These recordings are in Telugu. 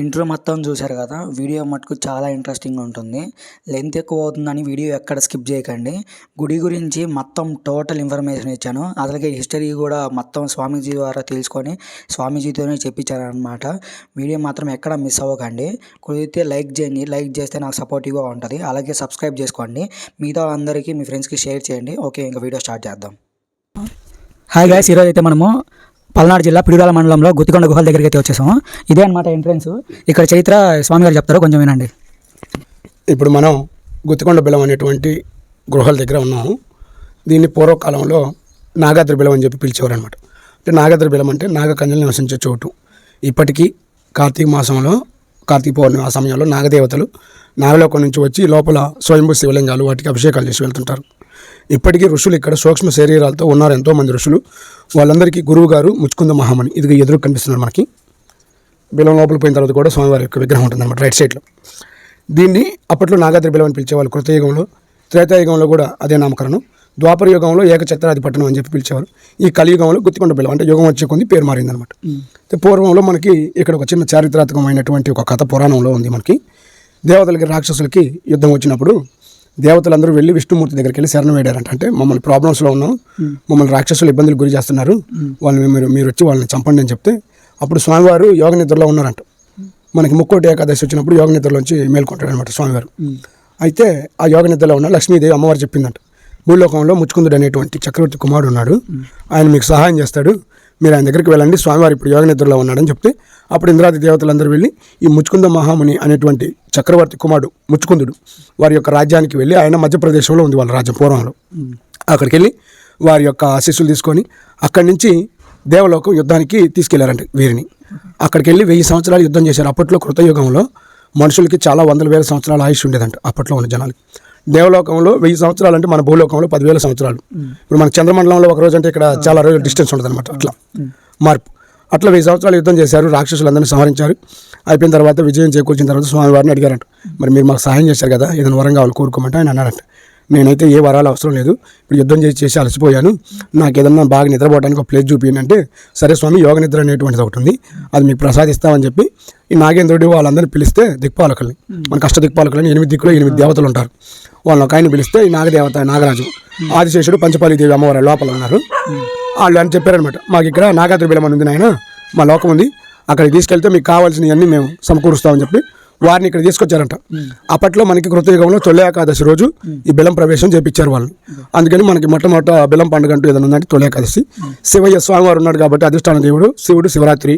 ఇంట్రో మొత్తం చూశారు కదా, వీడియో మటుకు చాలా ఇంట్రెస్టింగ్గా ఉంటుంది. లెంత్ ఎక్కువ అవుతుందని వీడియో ఎక్కడ స్కిప్ చేయకండి. గుడి గురించి మొత్తం టోటల్ ఇన్ఫర్మేషన్ ఇచ్చాను. అలాగే హిస్టరీ కూడా మొత్తం స్వామీజీ ద్వారా తెలుసుకొని స్వామీజీతోనే చెప్పించారనమాట. వీడియో మాత్రం ఎక్కడ మిస్ అవ్వకండి. కుదిరితే లైక్ చేయండి, లైక్ చేస్తే నాకు సపోర్టివ్గా ఉంటుంది. అలాగే సబ్స్క్రైబ్ చేసుకోండి, మిగతా అందరికీ మీ ఫ్రెండ్స్కి షేర్ చేయండి. ఓకే, ఇంకా వీడియో స్టార్ట్ చేద్దాం. హాయ్ గైస్, ఈరోజు అయితే మనము పల్నాడు జిల్లా పిడుగురాల మండలంలో గుత్తికొండ గుహల దగ్గరికి అయితే వచ్చేసాము. ఇదే అనమాట ఎంట్రెన్స్. ఇక్కడ చైత్ర స్వామి గారు చెప్తారు, కొంచెం వినండి. ఇప్పుడు మనం గుత్తికొండ బిలం అనేటువంటి గృహాల దగ్గర ఉన్నాము. దీన్ని పూర్వకాలంలో నాగాద్రి బిలం అని చెప్పి పిలిచేవారు అనమాట. అంటే నాగాద్రి బిలం అంటే నాగకన్యలు నివసించే చోటు. ఇప్పటికీ కార్తీక మాసంలో, కార్తీక పౌర్ణమి ఆ సమయంలో నాగదేవతలు నాగలోకం నుంచి వచ్చి లోపల స్వయంభూ శివలింగాలు వాటికి అభిషేకాలు చేసి వెళ్తుంటారు. ఇప్పటికీ ఋషులు ఇక్కడ సూక్ష్మ శరీరాలతో ఉన్నారు, ఎంతోమంది ఋషులు. వాళ్ళందరికీ గురువు గారు ముచ్చుకుంద మహామణి. ఇది ఎదురు కనిపిస్తున్నారు మనకి. బిలం లోపల పోయిన తర్వాత కూడా స్వామివారి యొక్క విగ్రహం ఉంటుందన్నమాట రైట్ సైడ్లో. దీన్ని అప్పట్లో నాగాద్రి బిలం అని పిలిచేవాళ్ళు. కృతయుగంలో, త్రేతాయుగంలో కూడా అదే నామకరణం. ద్వాపర యుగంలో ఏకఛత్రాది పట్టణం అని చెప్పి పిలిచేవారు. ఈ కలియుగంలో గుత్తికొండ బిలం, అంటే యుగం వచ్చే కొద్ది పేరు మారిందనమాట. పూర్వంలో మనకి ఇక్కడ ఒక చిన్న చారిత్రాత్మకమైనటువంటి ఒక కథ పురాణంలో ఉంది మనకి. దేవతలకి రాక్షసులకి యుద్ధం వచ్చినప్పుడు దేవతలందరూ వెళ్ళి విష్ణుమూర్తి దగ్గరికి వెళ్ళి శరణం వేడారంట. అంటే మమ్మల్ని ప్రాబ్లమ్స్లో ఉన్నాం, మమ్మల్ని రాక్షసులు ఇబ్బందులు గురి చేస్తున్నారు, వాళ్ళని మీరు వచ్చి వాళ్ళని చంపండి అని చెప్తే అప్పుడు స్వామివారు యోగ నిద్రలో ఉన్నారంట. మనకి ముక్కోటి ఏకాదశి వచ్చినప్పుడు యోగ నిద్రలోంచి మేల్కొంటాడు అనమాట స్వామివారు. అయితే ఆ యోగ నిద్రలో ఉన్న లక్ష్మీదేవి అమ్మవారు చెప్పిందంట, భూలోకంలో ముచ్చుకుందుడు అనేటువంటి చక్రవర్తి కుమారుడు ఉన్నాడు, ఆయన మీకు సహాయం చేస్తాడు, మీరు ఆయన దగ్గరికి వెళ్ళండి, స్వామివారు ఇప్పుడు యోగ నిద్రలో ఉన్నాడని చెప్తే అప్పుడు ఇంద్రాది దేవతలందరూ వెళ్ళి ఈ ముచ్చుకుంద మహాముని అనేటువంటి చక్రవర్తి కుమారుడు ముచ్చుకుందుడు వారి యొక్క రాజ్యానికి వెళ్ళి, ఆయన మధ్యప్రదేశ్లో ఉంది వాళ్ళ రాజ్యం పూర్వంలో. అక్కడికి వెళ్ళి వారి యొక్క ఆశీస్సులు తీసుకొని అక్కడి నుంచి దేవలోకం యుద్ధానికి తీసుకెళ్లారంట వీరిని. అక్కడికి వెళ్ళి 1000 సంవత్సరాలు యుద్ధం చేశారు. అప్పట్లో కృతయుగంలో మనుషులకి చాలా వందల వేల సంవత్సరాల ఆయుష్ ఉండేదంట అప్పట్లో ఉన్న జనాలకి. దేవలోకంలో 1000 సంవత్సరాలు అంటే మన భూలోకంలో 10,000 సంవత్సరాలు. ఇప్పుడు మన చంద్రమండలంలో ఒక రోజు అంటే ఇక్కడ చాలా రోజులు డిస్టెన్స్ ఉంటుంది అనమాట. అట్లా మార్పు. అట్లా 1000 సంవత్సరాలు యుద్ధం చేశారు, రాక్షసులందరినీ సంహరించారు. అయిపోయిన తర్వాత విజయం చేకూర్చిన తర్వాత స్వామివారిని అడిగారంట, మరి మీరు మాకు సహాయం చేశారు కదా, ఏదైనా వరం కావాలి కోరుకోమంటే ఆయన అన్నారంట, నేనైతే ఏ వరాలు అవసరం లేదు, ఇప్పుడు యుద్ధం చేసి అలసిపోయాను, నాకు ఏదన్నా బాగా నిద్రపోవడానికి ఒక ప్లేస్ చూపించండి అంటే, సరే స్వామి యోగ నిద్ర అనేటువంటిది ఒకటి ఉంది, అది మీకు ప్రసాదిస్తామని చెప్పి ఈ నాగేంద్రుడి వాళ్ళందరినీ పిలిస్తే దిక్పాలకుల్ని, మన కష్ట దిక్పాలకులని 8 దిక్కులో 8 దేవతలు ఉంటారు, వాళ్ళని ఒక ఆయన పిలిస్తే ఈ నాగదేవత నాగరాజు ఆదిశేషుడు పంచపాలిదేవి అమ్మవారి లోపల ఉన్నారు. వాళ్ళు అని చెప్పారనమాట, మాకు ఇక్కడ నాగాద్రి బిలం ఉంది నాయన, మా లోకం ఉంది, అక్కడికి తీసుకెళ్తే మీకు కావాల్సినవన్నీ మేము సమకూరుస్తామని చెప్పి వారిని ఇక్కడ తీసుకొచ్చారంట. అప్పట్లో మనకి కృతయుగంలో తొలి ఏకాదశి రోజు ఈ బిలం ప్రవేశం చేపించారు వాళ్ళని. అందుకని మనకి మొట్టమొదట బిలం పండుగ అంటూ ఏదైనా ఉందంటే తొలి ఏకాదశి. శివయ్య స్వామివారు ఉన్నాడు కాబట్టి అధిష్టాన దేవుడు శివుడు, శివరాత్రి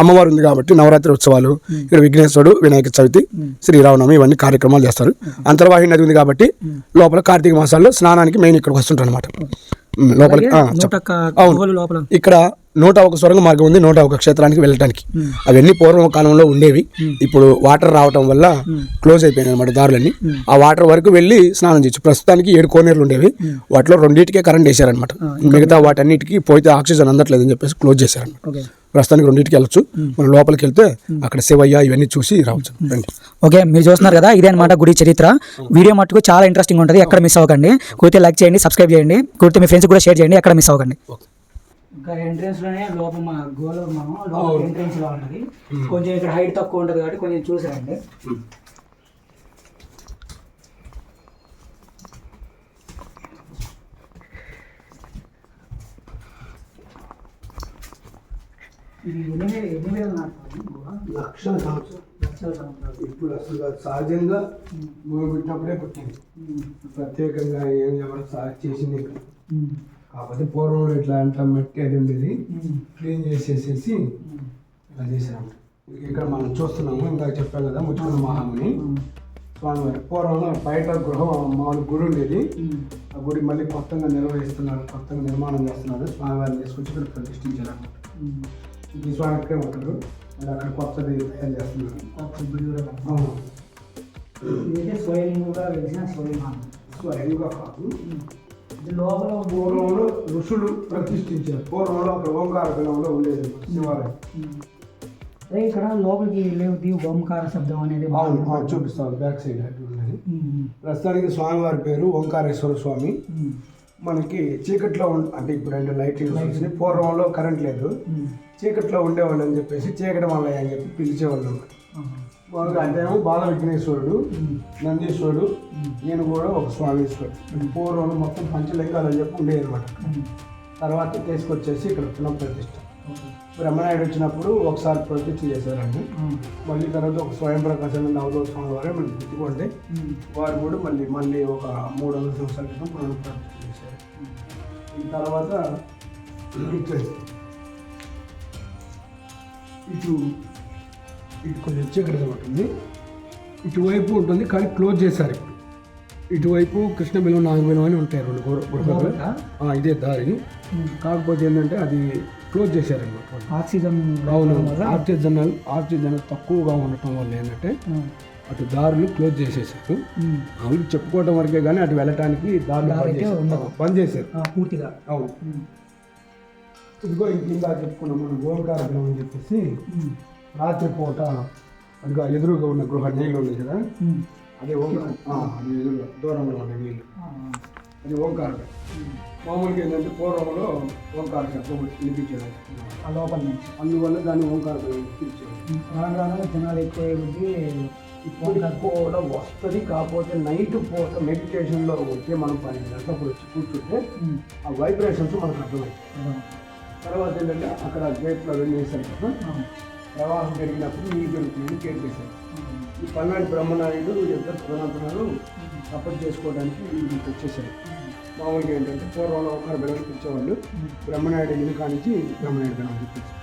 అమ్మవారు ఉంది కాబట్టి నవరాత్రి ఉత్సవాలు, ఇక్కడ విఘ్నేశ్వరుడు, వినాయక చవితి, శ్రీరామనవమి ఇవన్నీ కార్యక్రమాలు చేస్తారు. అంతర్వాహిని నది ఉంది కాబట్టి లోపల కార్తీక మాసాల్లో స్నానానికి మెయిన్ ఇక్కడికి వస్తుంటారు అనమాట. లోపలికి ఇక్కడ 101 సొరంగ మార్గం ఉంది 101 క్షేత్రానికి వెళ్ళటానికి. అవన్నీ పూర్వం కాలంలో ఉండేవి, ఇప్పుడు వాటర్ రావటం వల్ల క్లోజ్ అయిపోయినాయి అనమాట దారులన్నీ. ఆ వాటర్ వరకు వెళ్ళి స్నానం చేయొచ్చు. ప్రస్తుతానికి 7 కోనేరులు ఉండేవి, వాటిలో 2కే కరెంట్ వేశారనమాట. మిగతా వాటన్నిటికీ పోతే ఆక్సిజన్ అందట్లేదని చెప్పేసి క్లోజ్ చేశారనమాట. ప్రస్తుతానికి 2కి వెళ్ళొచ్చు. మనం లోపలికి వెళ్తే అక్కడ శివయ్య ఇవన్నీ చూసి రావచ్చు. ఓకే, మీరు చూస్తున్నారు కదా, ఇదే అనమాట గుడి చరిత్ర. వీడియో మట్టుకు చాలా ఇంట్రెస్టింగ్ ఉంటుంది, ఎక్కడ మిస్ అవ్వకండి. కుదిరితే లైక్ చేయండి, సబ్స్క్రైబ్ చేయండి, కుదిరితే మీ ఫ్రెండ్స్ కూడా షేర్ చేయండి, ఎక్కడ మిస్ అవ్వకండి. ఇంకా ఎంట్రెన్స్ లోనే లోపల మా గోళం ఎంట్రెన్స్ లా ఉంటుంది. కొంచెం ఇక్కడ హైట్ తక్కువ ఉంటుంది కాబట్టి కొంచెం చూసారండి. లక్షల సంవత్సరాలు ఇప్పుడు అసలు సహజంగా భూమి పుట్టినప్పుడే పుట్టింది, ప్రత్యేకంగా ఏం ఎవరు చేసింది కాకపోతే పూర్వంలో ఇట్లా అంతా మట్టి అది ఉండేది, క్లీన్ చేసేసేసి ఇలా చేశారంట. ఇక్కడ మనం చూస్తున్నాము, ఇందాక చెప్పాం కదా ముచ్చుకుంద మహాముని స్వామివారి. పూర్వంలో బయట గృహం మామూలు గుడి ఉండేది, ఆ గుడి మళ్ళీ కొత్తగా నిర్వహిస్తున్నారు, కొత్తగా నిర్మాణం చేస్తున్నారు. స్వామివారిని తీసుకొచ్చి ఇక్కడ ప్రతిష్ఠించారన్నమాట. ఈ స్వామి ఇక్కడే ఉంటారు, మళ్ళీ అక్కడ కొత్తది తయారు చేస్తున్నారు. స్వయంగా కాదు, లోపల పూర్వంలో ఋషులు ప్రతిష్ఠించారు. పూర్వంలో అక్కడ ఓంకార బిలంలో ఉండేది శివాలయం. ఇక్కడ లోపలికి లేవు ఓంకార శబ్దం అనేది చూపిస్తాను, బ్యాక్ సైడ్ అటు ఉన్నది. ప్రస్తుతానికి స్వామివారి పేరు ఓంకారేశ్వర స్వామి. మనకి చీకట్లో అంటే ఇప్పుడు అంటే లైటింగ్ వచ్చినాయి, పూర్వంలో కరెంట్ లేదు, చీకట్లో ఉండేవాళ్ళు అని చెప్పేసి చీకటి మల్లయ్య అని చెప్పి పిలిచేవాళ్ళు. మామూలుగా అంటేమో బాల విఘ్నేశ్వరుడు, నందీశ్వరుడు, నేను కూడా ఒక స్వామీశ్వరుడు. అంటే పూర్వం మొత్తం పంచలింగాలు అని చెప్పి ఉండేది అనమాట. తర్వాత తీసుకొచ్చేసి ఇక్కడ పునఃప్రతిష్ఠ. బ్రహ్మనాయుడు వచ్చినప్పుడు ఒకసారి ప్రతిష్ఠ చేశారండి. మళ్ళీ తర్వాత ఒక స్వయం ప్రకాశానంద అవధూత స్వామి వారే మనం గుర్తుకుంటే వారు కూడా మళ్ళీ ఒక 300 సంవత్సరాల క్రితం పునఃప్రతిష్ఠ చేశారు. ఈ తర్వాత ఇటు కొంచెం చీకటిగా ఉంటుంది, ఇటువైపు ఉంటుంది కానీ క్లోజ్ చేశారు. ఇప్పుడు ఇటువైపు కృష్ణబిలం, నాగబిలం అని ఉంటాయి 2 గృహాలు. ఇదే దారి. కాకపోతే ఏంటంటే అది క్లోజ్ చేశారనమాట. ఆక్సిజన్ ఆక్సిజన్ తక్కువగా ఉండటం వల్ల ఏంటంటే అటు దారులు క్లోజ్ చేసేసారు. అవి చెప్పుకోవడం వరకే కానీ అటు వెళ్ళటానికి దారులు బంద్ చేశారు పూర్తిగా. అవును. ఇదిగో ఇందా చెప్పుకున్నాం మనం ఓంకార గృహం అని చెప్పేసి, రాత్రిపూట అదిగో ఎదురుగా ఉన్న గృహ నీళ్ళు ఉన్నాయి కదా, అదే ఓంకార. అది ఎదురుగా దూరంలో ఉన్న నీళ్ళు, అది ఓంకార. మామూలుగా ఏంటంటే పూర్వంలో ఓంకార శబ్దం వినిపించేది ఆ లోపల నుంచి. అందువల్ల దాన్ని ఓంకార పిలిచేది. రాను జనాలు ఎక్కువ కూడా వస్తుంది. కాకపోతే నైట్ పూట మెడిటేషన్లో వచ్చే మనం 12 గంటలప్పుడు వచ్చి కూర్చుంటే ఆ వైబ్రేషన్స్ మనకు అర్థమవుతాయి. తర్వాత ఏంటంటే అక్కడ గేట్లో అవన్నీ వేసారు కదా, ప్రవాహం పెరిగినప్పుడు నీళ్ళు పెరుగుతుంది గేట్ వేశారు. ఈ పల్నాడు బ్రహ్మనాయుడు ఇద్దరు పురాణాలు సపోర్ట్ చేసుకోవడానికి వీళ్ళకి వచ్చేసారు. మామూలుగా ఏంటంటే పూర్వంలో ఒకరు బెలం పిలిచేవాళ్ళు. బ్రహ్మనాయుడు ఇల్లు కానించి బ్రహ్మనాయుడు బెలం చెప్పించారు.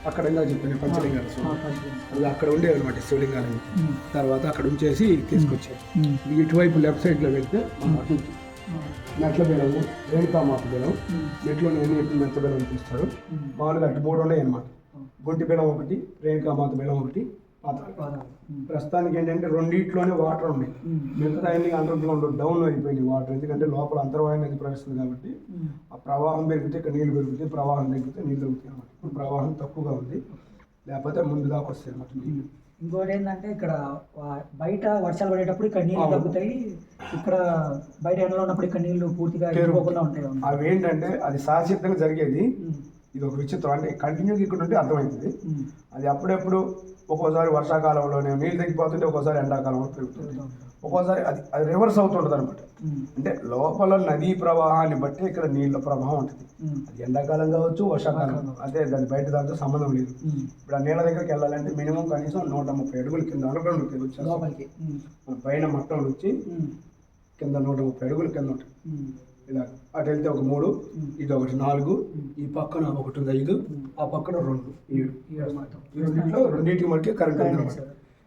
అక్కడ ఇంకా చెప్పాను పంచలింగాలు, అది అక్కడ ఉండేవి అనమాట శివలింగాలని. తర్వాత అక్కడ ఉంచేసి తీసుకొచ్చారు. ఇటువైపు లెఫ్ట్ సైడ్లో వెళ్తే అటు నుంచి మెట్ల బెలము, రేణుకామాత బెలం, మెట్లో మెట్ల బెలం తీస్తారు. మామూలుగా అటు 3 ఉన్నాయి అనమాట. గుంటి బెలం ఒకటి, రేణుకామాత బెలం ఒకటి, పాతాళ. ప్రస్తుతానికి ఏంటంటే రెండిట్లోనే వాటర్ ఉన్నాయి. మిగతా అన్ని అండర్ గ్రౌండ్ డౌన్ అయిపోయినాయి వాటర్. ఎందుకంటే లోపల అంతర్వాయు నది ప్రవేశిస్తుంది కాబట్టి ఆ ప్రవాహం పెరిగితే ఇక్కడ నీళ్ళు పెరుగుతాయి, ప్రవాహం తగ్గితే నీళ్ళు తగ్గుతాయి అనమాట. ఇప్పుడు ప్రవాహం తక్కువగా ఉంది, లేకపోతే ముందు దాకా వస్తాయి అనమాట నీళ్ళు. ఇంకోటి ఏంటంటే ఇక్కడ బయట వర్షాలు పడేటప్పుడు ఇక్కడ నీళ్ళు తగ్గుతాయి, ఇక్కడ బయట ఎండలో ఉన్నప్పుడు ఇక్కడ నీళ్లు పూర్తిగా ఉంటాయి. అవి ఏంటంటే అది శాశ్వతంగా జరిగేది. ఇది ఒక విచిత్రం. అంటే కంటిన్యూగా ఇక్కడ ఉంటే అర్థమవుతుంది. అది అప్పుడెప్పుడు ఒక్కోసారి వర్షాకాలంలోనే నీళ్ళు తగ్గిపోతుంటే ఒక్కోసారి ఎండాకాలంలో పెరుగుతుంది. ఒక్కోసారి అది రివర్స్ అవుతుంటుంది అనమాట. అంటే లోపల నదీ ప్రవాహాన్ని బట్టి ఇక్కడ నీళ్ళ ప్రవాహం ఉంటుంది. అది ఎండాకాలం కావచ్చు, వర్షాకాలం. అదే దాని బయట దాంతో సంబంధం లేదు. ఇప్పుడు ఆ నీళ్ళ దగ్గరికి వెళ్ళాలంటే మినిమం కనీసం 130 అడుగులు కింద అనుగ్రహంలోకి వచ్చి పైన మట్టం వచ్చి కింద 130 అడుగులు కింద ఉంటుంది. ఇలా అటు వెళ్తే ఒక 3, ఇది ఒకటి 4, ఈ పక్కన ఒకటి 5, ఆ పక్కన 2, 7. ఈ రెండింటికి మనకి కరెంట్ అనమాట.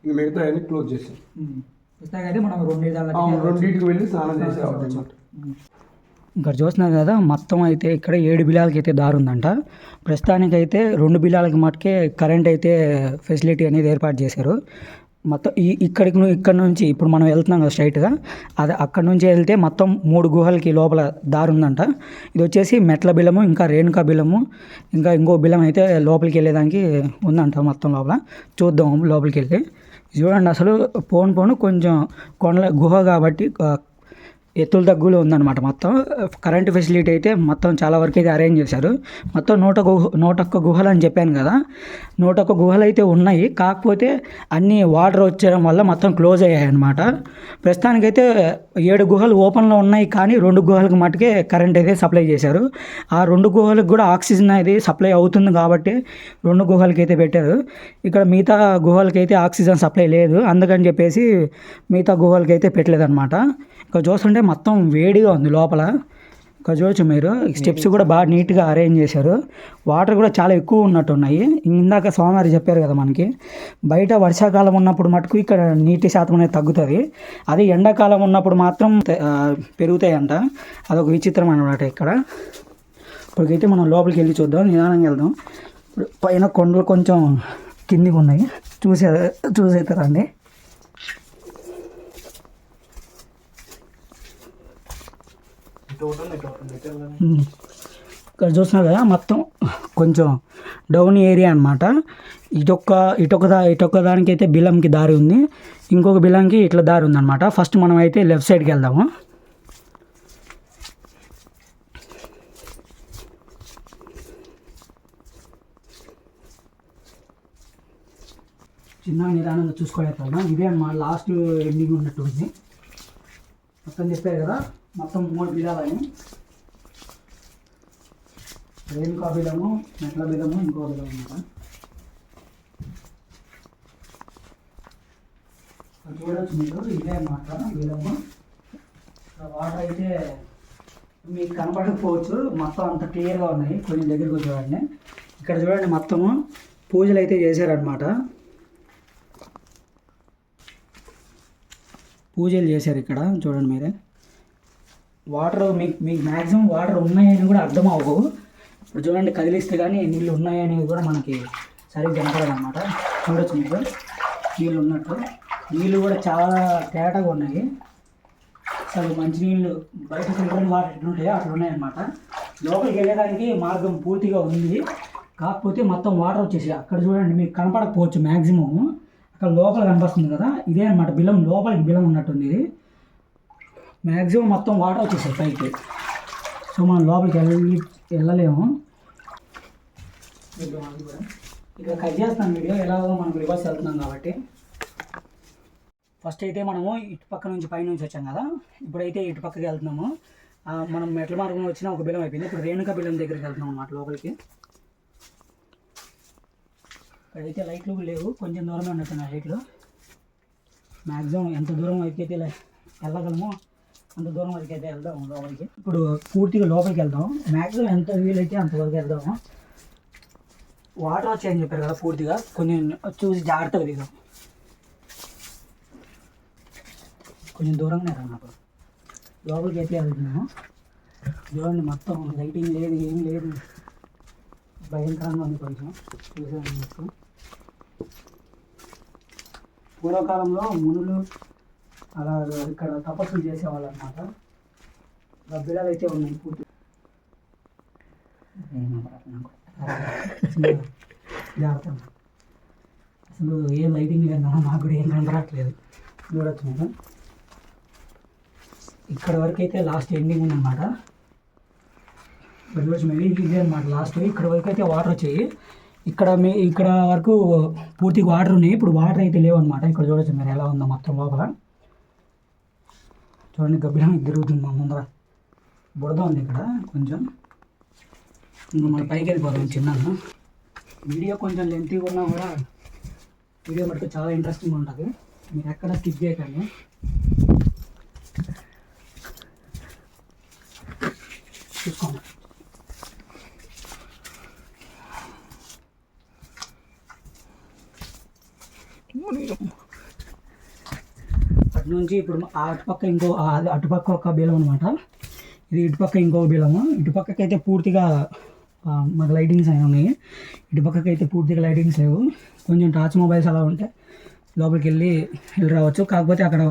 ఇంక మిగతా అన్ని క్లోజ్ చేశారు. రెండింటికి వెళ్ళి స్నానం చేసి రావడం. ఇక్కడ చూస్తున్నారు కదా, మొత్తం అయితే ఇక్కడ 7 బిలాలకి అయితే దారి ఉందంట. ప్రస్తుతానికైతే 2 బిలాలకి మటుకే కరెంట్ అయితే ఫెసిలిటీ అనేది ఏర్పాటు చేశారు. మొత్తం ఇక్కడ నుంచి ఇప్పుడు మనం వెళ్తున్నాం కదా స్ట్రైట్గా, అది అక్కడ నుంచి వెళ్తే మొత్తం 3 గుహలకి లోపల దారి ఉందంట. ఇది వచ్చేసి మెట్ల బిలము, ఇంకా రేణుకా బిలము, ఇంకా ఇంకో బిలం అయితే లోపలికి వెళ్ళేదానికి ఉందంట. మొత్తం లోపల చూద్దాం లోపలికి వెళ్ళి. చూడండి అసలు పోను కొంచెం కొండల గుహ కాబట్టి ఎత్తుల తగ్గులు ఉందన్నమాట. మొత్తం కరెంటు ఫెసిలిటీ అయితే మొత్తం చాలా వరకు అయితే అరేంజ్ చేశారు. మొత్తం 101 గుహలు అని చెప్పాను కదా, 101 గుహలు అయితే ఉన్నాయి. కాకపోతే అన్నీ వాటర్ వచ్చేయడం వల్ల మొత్తం క్లోజ్ అయ్యాయి అన్నమాట. ప్రస్తుతానికైతే 7 గుహలు ఓపెన్లో ఉన్నాయి, కానీ 2 గుహలకు మటుకే కరెంట్ అయితే సప్లై చేశారు. ఆ 2 గుహలకు కూడా ఆక్సిజన్ అనేది సప్లై అవుతుంది కాబట్టి 2 గుహలకి అయితే పెట్టారు. ఇక్కడ మిగతా గుహలకి అయితే ఆక్సిజన్ సప్లై లేదు, అందుకని చెప్పేసి మిగతా గుహలకి అయితే పెట్టలేదన్నమాట. ఇక్కడ చూస్తుంటే మొత్తం వేడిగా ఉంది లోపల. ఇక్కడ చూడొచ్చు మీరు, స్టెప్స్ కూడా బాగా నీట్గా అరేంజ్ చేశారు. వాటర్ కూడా చాలా ఎక్కువ ఉన్నట్టు ఉన్నాయి. ఇందాక స్వామివారు చెప్పారు కదా మనకి, బయట వర్షాకాలం ఉన్నప్పుడు మటుకు ఇక్కడ నీటి శాతం అనేది తగ్గుతుంది, అదే ఎండాకాలం ఉన్నప్పుడు మాత్రం పెరుగుతాయంట. అదొక విచిత్రం అన్నమాట. ఇక్కడ ఇప్పటికైతే మనం లోపలికి వెళ్ళి చూద్దాం, నిదానంగా వెళ్దాం. పైన కొండలు కొంచెం కిందికి ఉన్నాయి, చూసేతారండి. ఇక్కడ చూస్తున్నారు కదా, మొత్తం కొంచెం డౌన్ ఏరియా అనమాట. ఇటొక్క దానికి అయితే బిలంకి దారి ఉంది, ఇంకొక బిలంకి ఇట్లా దారి ఉందన్నమాట. ఫస్ట్ మనం అయితే లెఫ్ట్ సైడ్కి వెళ్దాము. చిన్న నిదానంగా చూసుకోలేకపోయినా ఇదే అన్నమాట లాస్ట్ ఎండింగ్ ఉన్నట్టుంది. మొత్తం చెప్పారు కదా, మొత్తం 3 బిలాలని, రేణుకా బిలము, మెట్ల బిలము, ఇంకో బిలం అన్నమాట. చూడవచ్చు మీరు, ఇదే అన్నమాట బిలము. వాటర్ అయితే మీకు కనపడకపోవచ్చు, మొత్తం అంత క్లియర్గా ఉన్నాయి. కొంచెం దగ్గరికి చూడండి. ఇక్కడ చూడండి, మొత్తము పూజలు అయితే చేశారనమాట. పూజలు చేశారు ఇక్కడ చూడండి మీరే. వాటర్ మీకు మ్యాక్సిమం వాటర్ ఉన్నాయని కూడా అర్థం అవ్వవు. ఇప్పుడు చూడండి, కదిలిస్తే కానీ నీళ్ళు ఉన్నాయని కూడా మనకి సరిగ్గా కనపడదు అనమాట. చూడొచ్చు మీరు, నీళ్ళు ఉన్నట్టు. నీళ్ళు కూడా చాలా తేటగా ఉన్నాయి. అసలు మంచినీళ్ళు బయట ఫిల్టర్ వాటర్ ఎట్లుంటాయో అట్లా ఉన్నాయన్నమాట. లోపలికి వెళ్ళడానికి మార్గం పూర్తిగా ఉంది, కాకపోతే మొత్తం వాటర్ వచ్చేసి అక్కడ చూడండి, మీకు కనపడకపోవచ్చు మ్యాక్సిమం. అక్కడ లోపల కనిపిస్తుంది కదా, ఇదే అనమాట బిలం. లోపలికి బిలం ఉన్నట్టుంది ఇది. మ్యాక్సిమం మొత్తం వాటర్ వచ్చేసాయి పైకి. సో మనం లోపలికి వెళ్ళలేము. ఇక్కడ కట్ చేస్తాను వీడియో, ఎలాగో మనం రివర్స్ వెళ్తున్నాం కాబట్టి. ఫస్ట్ అయితే మనము ఇటు పక్క నుంచి పైనుంచి వచ్చాం కదా, ఇప్పుడైతే ఇటు పక్కకి వెళ్తున్నాము. మనం మెట్ల మార్గం వచ్చిన ఒక బిలం అయిపోయింది. ఇప్పుడు రేణుకా బిలం దగ్గరికి వెళ్తున్నాం అన్నమాట లోపలికి. ఇక్కడైతే లైట్లు లేవు, కొంచెం దూరమే ఉన్నట్టున్నాయి లైట్లు. మ్యాక్సిమం ఎంత దూరం వరకు అయితే వెళ్ళగలమో అంత దూరం వరకు అయితే వెళ్దాము లోపలికి. ఇప్పుడు పూర్తిగా లోపలికి వెళ్దాం, మ్యాక్సిమం ఎంత వీలైతే అంతవరకు వెళ్దాము. వాటర్ వచ్చాయని చెప్పారు కదా, పూర్తిగా కొంచెం చూసి జాగ్రత్తగా దిగాం. కొంచెం దూరంగా నాకు లోపలికి అయితే వెళ్తున్నాము. చూడండి, మొత్తం లైటింగ్ లేదు, ఏం లేదు, భయంకరంగా ఉంది. కొంచెం చూసాను మొత్తం. పూర్వకాలంలో మునులు అలా ఇక్కడ తపస్సులు చేసేవాళ్ళు అనమాట. గబ్బిలాలు అయితే ఉన్నాయి పూర్తి. జాగ్రత్త, అసలు ఏ లైటింగ్ లేదు, నాకు కూడా ఏం కనపడట్లేదు. చూడొచ్చు మీరు, ఇక్కడ వరకు అయితే లాస్ట్ ఎండింగ్ ఉందన్నమాట. ఇక్కడ చూడొచ్చు మీరు, ఇది అనమాట లాస్ట్. ఇక్కడ వరకు అయితే వాటర్ వచ్చాయి. ఇక్కడ వరకు పూర్తిగా వాటర్ ఉన్నాయి. ఇప్పుడు వాటర్ అయితే లేవు అనమాట. ఇక్కడ చూడొచ్చు మీరు ఎలా ఉందో మొత్తం లోపల. చూడండి, గబ్బిలం తిరుగుతుంది మా ముందర. బురద ఉంది ఇక్కడ కొంచెం. ఇంకా మన పైకి వెళ్ళిపోతాం చిన్న. వీడియో కొంచెం లెంతీగా ఉన్నా కూడా వీడియో మటుకు చాలా ఇంట్రెస్టింగ్ ఉంటుంది. మీరు ఎక్కడ స్కిప్ చేయకండి. చూసుకోండి. అటు నుంచి ఇప్పుడు అటుపక్క అటుపక్క ఒక బీలం అనమాట. ఇది ఇటుపక్క ఇంకో బీలము. ఇటుపక్కకి అయితే పూర్తిగా మాకు లైటింగ్స్ అనేవి ఉన్నాయి, ఇటుపక్కకి అయితే పూర్తిగా లైటింగ్స్ లేవు. కొంచెం టచ్ మొబైల్స్ అలా ఉంటే లోపలికి వెళ్ళి రావచ్చు. కాకపోతే అక్కడ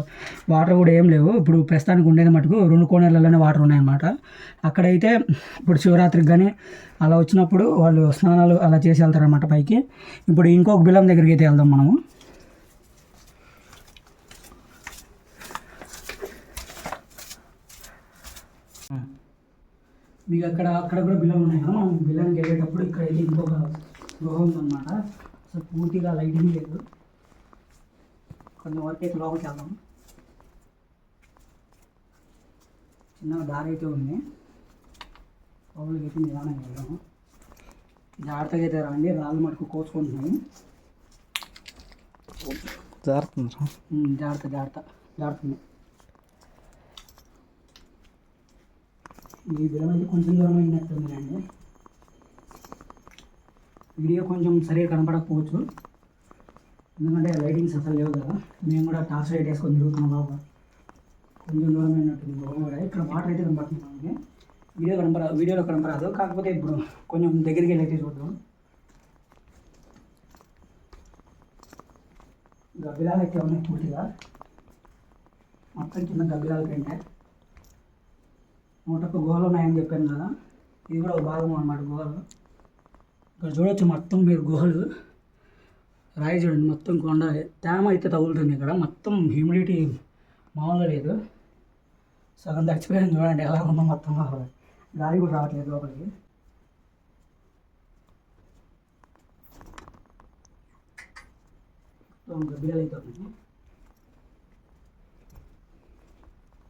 వాటర్ కూడా ఏం లేవు. ఇప్పుడు ప్రస్తుతానికి ఉండేది మటుకు 2 కోనేరులలోనే వాటర్ ఉన్నాయన్నమాట. అక్కడైతే ఇప్పుడు శివరాత్రికి కానీ అలా వచ్చినప్పుడు వాళ్ళు స్నానాలు అలా చేసి వెళ్తారనమాట పైకి. ఇప్పుడు ఇంకొక బిలం దగ్గరికి అయితే వెళ్దాం మనము. మీకు అక్కడ కూడా బిల్లం ఉన్నాయి కదా, మనం బిల్లానికి వెళ్ళేటప్పుడు ఇక్కడ అయితే ఇంకొక గృహ ఉందన్నమాట. అసలు పూర్తిగా లైటింగ్ లేదు. కొంచెం వరకు అయితే లోపలికి వెళ్దాం. చిన్న దారి అయితే ఉంది, లోపలికి అయితే నిదానంగా వెళ్దాము. జాగ్రత్తగా అయితే రండి, రాళ్ళు మటుకు కోసుకుంటున్నాము. జాగ్రత్త. ఈ బిలం అయితే కొంచెం దూరం అయినట్టుంది అండి. వీడియో కొంచెం సరిగా కనపడకపోవచ్చు, ఎందుకంటే లైటింగ్స్ అసలు లేవు కదా. మేము కూడా టార్చ్ లైట్ వేసుకొని తిరుగుతున్నాం బాబా. కొంచెం దూరం అయినట్టుంది బాబా. ఇక్కడ వాటర్ అయితే కనపడుతుంది మనకి. వీడియోలో కనపడదు, కాకపోతే ఇప్పుడు కొంచెం దగ్గరికి వెళ్ళి అయితే చూద్దాం. గబ్బిలాలు అయితే ఉన్నాయి పూర్తిగా, మొత్తం కింద గబ్బిలాల కంటే. 101 గుహలు ఉన్నాయని చెప్పాను కదా, ఇది కూడా ఒక భాగం అన్నమాట గుహలు. ఇక్కడ చూడొచ్చు మొత్తం మీరు గుహలు. రాయి చూడండి, మొత్తం కొండ. తేమ అయితే తగులుతుంది ఇక్కడ, మొత్తం హ్యూమిడిటీ మామూలుగా లేదు. సగం తడిచిపోయాను చూడండి ఎలా ఉందో మొత్తం. గాలి కూడా రావట్లేదు లోపలికి. మొత్తం గబ్బిలాలు అయితే ఉన్నాయి.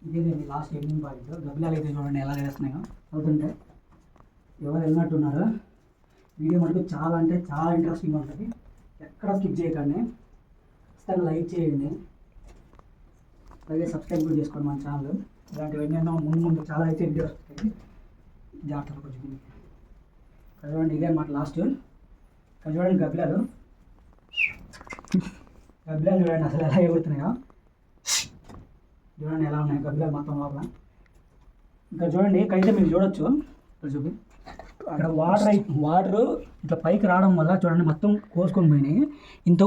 ఇదేనండి లాస్ట్ ఎండింగ్ పాయింట్. గబ్బిలాలు అయితే చూడండి ఎలా వేస్తున్నాయో అవుతుంటే ఎవరు వెళ్ళినట్టున్నారు. వీడియో మటుకు చాలా అంటే చాలా ఇంట్రెస్టింగ్ ఉంటుంది. ఎక్కడ స్కిప్ చేయకండి, ఖచ్చితంగా లైక్ చేయండి, అలాగే సబ్స్క్రైబ్ కూడా చేసుకోండి మన ఛానల్. ఇలాంటివి ఎన్నెన్నో ముందు చాలా అయితే వీడియోస్ వస్తాయి. జాగ్రత్తగా కొంచెం చూడండి. ఇదే అన్నమాట లాస్ట్. ఇక్కడ చూడండి గబ్బిలాలు చూడండి అసలు ఎలా ఎగురుతున్నాయో చూడండి, ఎలా ఉన్నాయి గబ్బిలాలు మొత్తం లోపల. ఇంకా చూడండి ఇక్కడైతే మీరు చూడొచ్చు. ఇక్కడ చూపి అక్కడ వాటర్ ఇట్లా పైకి రావడం వల్ల చూడండి మొత్తం కోసుకొని పోయినాయి. ఇంత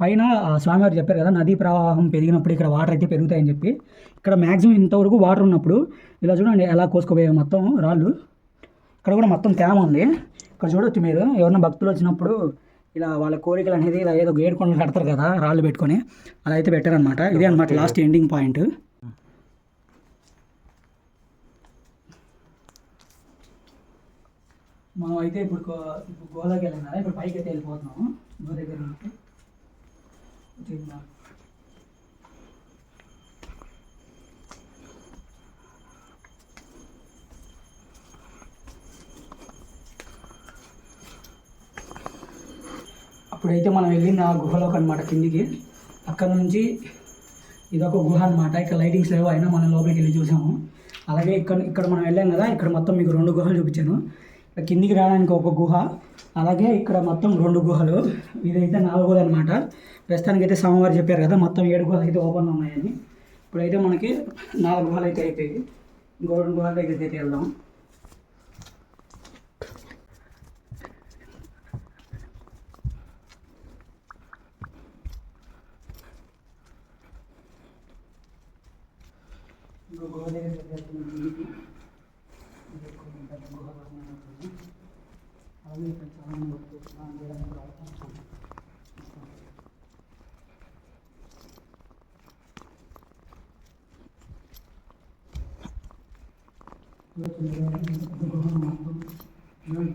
పైన స్వామివారు చెప్పారు కదా, నదీ ప్రవాహం పెరిగినప్పుడు ఇక్కడ వాటర్ అయితే పెరుగుతాయని చెప్పి. ఇక్కడ మ్యాక్సిమం ఇంతవరకు వాటర్ ఉన్నప్పుడు ఇలా చూడండి ఎలా కోసుకుపోయాయి మొత్తం రాళ్ళు. ఇక్కడ కూడా మొత్తం తేమ ఉంది. ఇక్కడ చూడొచ్చు మీరు, ఎవరైనా భక్తులు వచ్చినప్పుడు ఇలా వాళ్ళ కోరికలు అనేది ఇలా ఏదో ఏడుకొండలు కడతారు కదా రాళ్ళు పెట్టుకొని, అలా అయితే పెట్టారనమాట. ఇదే అనమాట లాస్ట్ ఎండింగ్ పాయింట్. మనం అయితే ఇప్పుడు గోదాకి వెళ్ళాం కదా, ఇప్పుడు పైకి అయితే వెళ్ళిపోతున్నాము. గో దగ్గర నుంచి అప్పుడైతే మనం వెళ్ళింది ఆ గుహలోకి అనమాట కిందికి. అక్కడ నుంచి ఇదొక గుహ అనమాట. ఇక్కడ లైటింగ్స్ లేవు, అయినా మనం లోపలికి వెళ్ళి చూసాము. అలాగే ఇక్కడ మనం వెళ్ళాం కదా, ఇక్కడ మొత్తం మీకు 2 గుహలు చూపించాను. ఇక్కడ కిందికి రావడానికి ఒక గుహ, అలాగే ఇక్కడ మొత్తం 2 గుహలు. ఇదైతే 4వది అనమాట. ప్రస్తుతానికి అయితే స్వామివారు చెప్పారు కదా మొత్తం 7 గుహలు అయితే ఓపెన్లో ఉన్నాయని. ఇప్పుడైతే మనకి 4 గుహలు అయితే అయిపోయాయి. ఇంకో 2 గుహల దగ్గరికి అయితే వెళ్దాం. ఇంకో గుహ దగ్గరికి వెళ్తున్నాం. గుహ అలాగే ఇక్కడ చాలా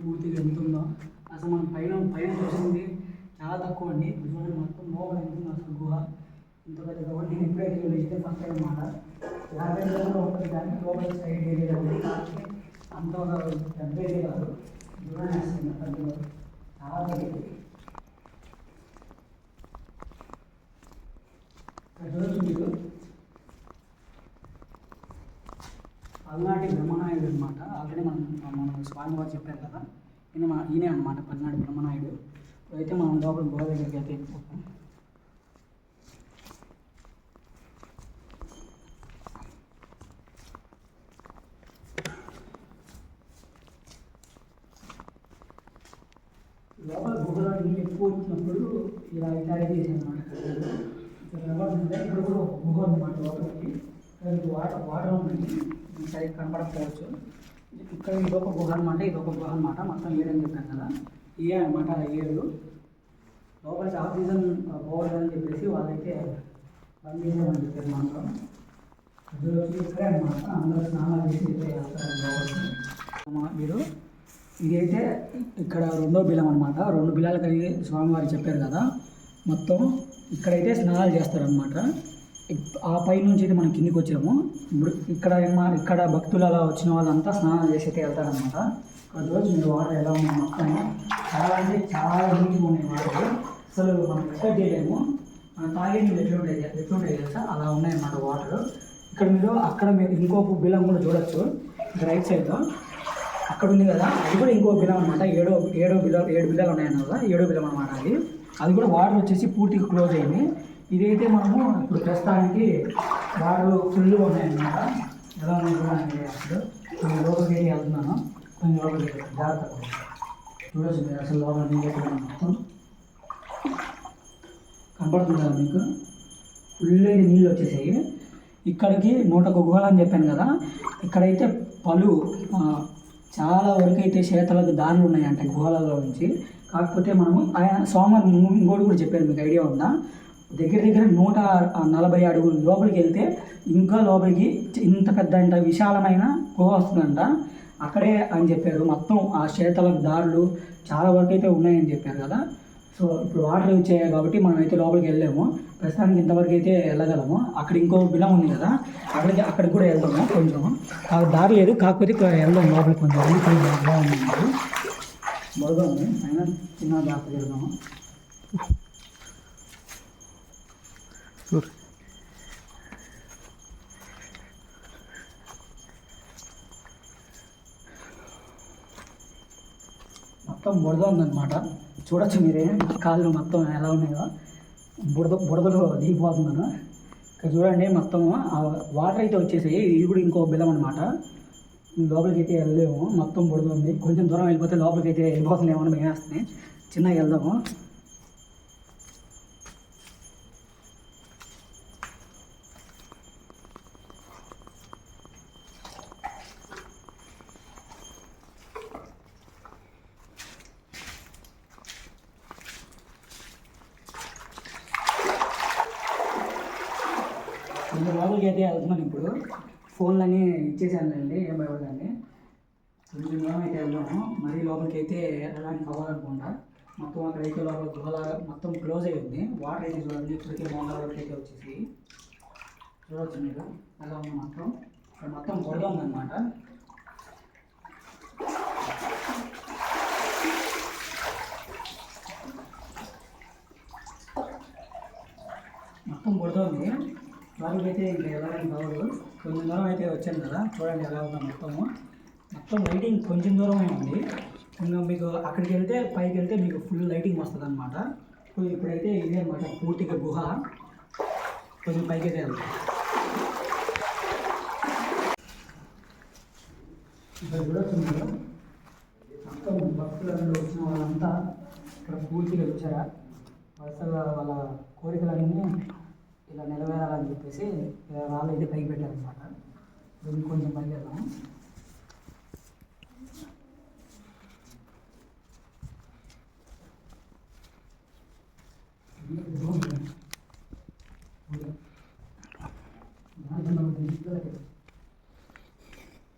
పూర్తిగా ఎంత ఉందో అసలు మనం పైన చూసింది చాలా తక్కువ అండి. చూడండి మొత్తం లోపల ఎంత ఉందో అసలు గుహ. ఇంత పెద్ద గుహ నేను ఎప్పుడైతే చూస్తే ఫస్ట్ టైం అన్నమాట. 50 రోజులు ఉంటుంది కానీ లోపల సైడ్ ఏరియా అంత పెద్ద ఏరియా కాదు. చూడండి అసలు పెద్ద చాలా పెద్దది. చూడొచ్చు మీరు, పల్నాటి బ్రహ్మనాయుడు అనమాట. ఆల్రెడీ మనం స్వామివారు చెప్పారు కదా, ఈయనే అనమాట పల్నాటి బ్రహ్మనాయుడు. అయితే మనం లోపల గోడ దగ్గరికి అయితే వెళ్ళిపోతాం. లోపల గుహలో నీళ్ళు ఎక్కువ వచ్చినప్పుడు ఇలా చేసాను అనమాట. ఇక్కడ కూడా ఒక గుహ అనమాట లోపలికి. వాటర్ ఉంది, సరిగ్గా కనపడకపోవచ్చు. ఇక్కడ ఇదొక గుహ అనమాట, ఇదొక గుహ అనమాట. మొత్తం 7 అని చెప్పాను కదా, ఇవే అనమాట 7. లోపలికి ఆక్సిజన్ పోవద్దని చెప్పేసి వాళ్ళైతే బంద్ చేసామని చెప్పారు మనతో. ఇక్కడే అనమాట అందరూ స్నానాలు చేసి మీరు. ఇదైతే ఇక్కడ 2వ బిలం అనమాట. 2 బిలాలు కలిగి స్వామివారు చెప్పారు కదా, మొత్తం ఇక్కడైతే స్నానాలు చేస్తారనమాట. ఆ పై నుంచి అయితే మనం కిందికి వచ్చాము. ఇప్పుడు ఇక్కడ భక్తులు అలా వచ్చిన వాళ్ళంతా స్నానాలు చేసి అయితే వెళ్తారనమాట. ఇక్కడ రోజు మీరు వాటర్ ఎలా ఉన్నాయి మొత్తం చాలా అంటే చాలా నీట్గా ఉన్నాయి వాటర్. అసలు మనం ఎక్స్పెక్ట్ చేయలేము. మనం తాగే నీళ్ళు ఎట్లుంటాయి తెలుసా, అలా ఉన్నాయన్నమాట వాటర్. అక్కడ మీరు ఇంకో బిలం కూడా చూడొచ్చు. రైట్ సైడ్లో అక్కడ ఉంది కదా, అది కూడా ఇంకో బిలం అనమాట. 7 బిలాలు ఉన్నాయన్నమాట. 7వ బిలం అనమాట అది కూడా వాటర్ వచ్చేసి పూర్తిగా క్లోజ్ అయింది. ఇదైతే మనము ఇప్పుడు ప్రస్తుతానికి వాటర్ ఫుల్గా ఉన్నాయన్నమాట. ఎలా ఉన్నాయి చూడండి. అసలు నేను లోపలికి వెళ్తున్నాను, కొంచెం లోపలికి జాగ్రత్త చూడొచ్చు మీరు. అసలు లోపల నీళ్ళు మొత్తం కనపడుతుంది కదా మీకు, ఫుల్ నీళ్ళు వచ్చేసాయి. ఇక్కడికి 101 గుహలు అని చెప్పాను కదా, ఇక్కడైతే చాలా వరకు అయితే చేతలకు దారులు ఉన్నాయంట గుహలలో నుంచి. కాకపోతే మనము ఆయన స్వామివారి ఇంకోటి కూడా చెప్పారు, మీకు ఐడియా ఉందా? దగ్గర 140 అడుగులు లోపలికి వెళ్తే ఇంకా లోపలికి ఇంత పెద్ద విశాలమైన గుహ వస్తుందంట. అక్కడే అని చెప్పారు. మొత్తం ఆ చేతలకు దారులు చాలా వరకు అయితే ఉన్నాయని చెప్పారు కదా. సో ఇప్పుడు వాటర్ వచ్చాయి కాబట్టి మనం అయితే లోపలికి వెళ్ళాము. ప్రస్తుతానికి ఇంతవరకు అయితే వెళ్ళగలము. అక్కడ ఇంకో బిలం ఉంది కదా, అక్కడికి కూడా వెళ్దాము. కొంచెం దారి లేదు, కాకపోతే ఇక్కడ వెళ్దాం లోపలికి. కొంచెం బాగుంది, బురద ఉంది, అయినా చిన్న జాగ్రత్త వెళ్దాము. మొత్తం బురద ఉందన్నమాట. చూడొచ్చు మీరే, కాళ్ళు మొత్తం ఎలా ఉన్నాయో, బురదలో దిగిపోతున్నాను. ఇక్కడ చూడండి, మొత్తం వాటర్ అయితే వచ్చేసాయి. ఇది కూడా ఇంకో బిలం అనమాట. లోపలికి అయితే వెళ్ళలేము, మొత్తం బురద ఉంది. కొంచెం దూరం వెళ్ళిపోతే లోపలికి అయితే వెళ్ళిపోతుందేమో అని భయం వేస్తుంది. చిన్నగా వెళ్దాము. కొంచెం లోపలికి అయితే వెళ్తున్నాను. ఇప్పుడు ఫోన్లన్నీ ఇచ్చేసానులేండి, ఏం భయపడదండి. కొంచెం దూరం అయితే వెళ్దాము. మరీ లోపలికి అయితే వెళ్ళడానికి అవ్వాలనుకుంటా. మొత్తం అక్కడైతే లోపల గుహలాగా మొత్తం క్లోజ్ అయి ఉంది. వాటర్ అయితే చూడండి, ఇప్పటికే మోకాల వరకు అయితే వచ్చేసి చూడవచ్చు మీరు ఎలా ఉంది. మొత్తం ఇక్కడ మొత్తం బురద ఉందన్నమాట. మొత్తం బురద ఉంది. లోపలికి అయితే ఇంకా వెళ్ళడానికి అవ్వదు. కొంచెం దూరం అయితే వచ్చాను కదా, చూడండి ఎలా ఉందో మొత్తం లైటింగ్ కొంచెం దూరమే ఉంది. ఇంకా మీకు అక్కడికి వెళ్తే, పైకి వెళ్తే మీకు ఫుల్ లైటింగ్ వస్తుంది అనమాట. ఇప్పుడైతే ఇదే అనమాట పూర్తిగా గుహ. కొంచెం పైకి అయితే వెళ్తాం. ఇక్కడ చూడొచ్చు మీరు, మొత్తం భక్తులందరూ వచ్చిన వాళ్ళంతా ఇక్కడ పూర్తిగా వచ్చారా, వరుసగా వాళ్ళ కోరికలన్నీ ఇలా నెరవేరాలని చెప్పేసి వాళ్ళు అయితే పైకి పెట్టారనమాట. దీన్ని కొంచెం పైకి వెళ్దాం.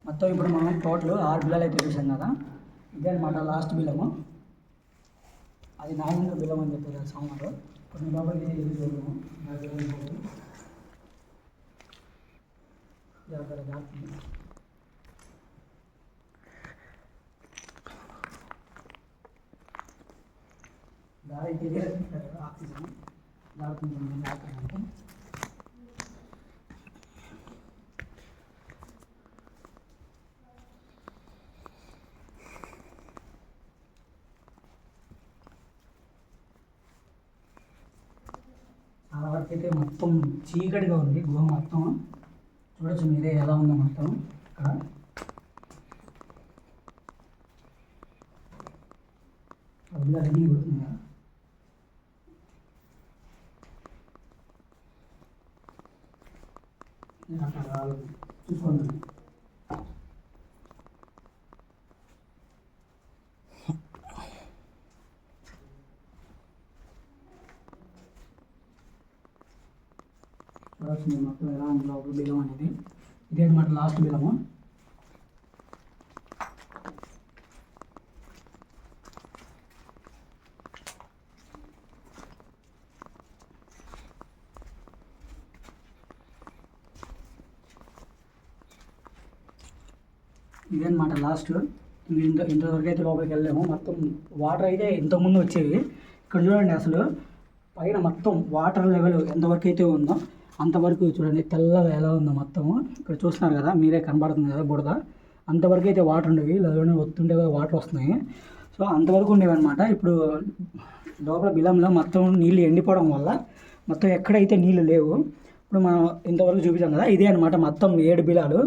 మొత్తం ఇప్పుడు మనం టోటల్ 6 బిలాలు అయితే చూసాం కదా. ఇదే అనమాట లాస్ట్ బిలము. అది నాగేంద్ర బిలం అని చెప్పారు సోమవారం. కొన్ని లోపలికి చూద్దాము. దారి అయితే ఆక్సిజన్ జాగ్రత్త. చాలా వరకు అయితే మొత్తం చీకటిగా ఉంది గుహ మొత్తం. చూడొచ్చు మీరే ఎలా ఉందో మొత్తం. ఇక్కడ రెడీ కొడుతుందా అక్కడ చూసుకోండి. చూడొచ్చు మీరు మొత్తం ఎలా ఉంది లోపల బిలం అనేది. ఇదే అనమాట లాస్ట్ బిలము. ఇదన్నమాట లాస్ట్. ఇంతవరకు అయితే లోపలికి వెళ్ళాము. మొత్తం వాటర్ అయితే ఇంతకుముందు వచ్చేవి. ఇక్కడ చూడండి, అసలు పైన మొత్తం వాటర్ లెవెల్ ఎంతవరకు అయితే ఉందో అంతవరకు చూడండి, తెల్లగా ఎలా ఉందో మొత్తము. ఇక్కడ చూస్తున్నారు కదా, మీరే కనబడుతుంది కదా బురద. అంతవరకు అయితే వాటర్ ఉండేవి, లేదంటే వస్తుంటే వాటర్ వస్తున్నాయి. సో అంతవరకు ఉండేవి అనమాట. ఇప్పుడు లోపల బిలంలో మొత్తం నీళ్ళు ఎండిపోవడం వల్ల మొత్తం ఎక్కడైతే నీళ్ళు లేవు. ఇప్పుడు మనం ఇంతవరకు చూపించాం కదా, ఇదే అనమాట మొత్తం 7 బిలాలు.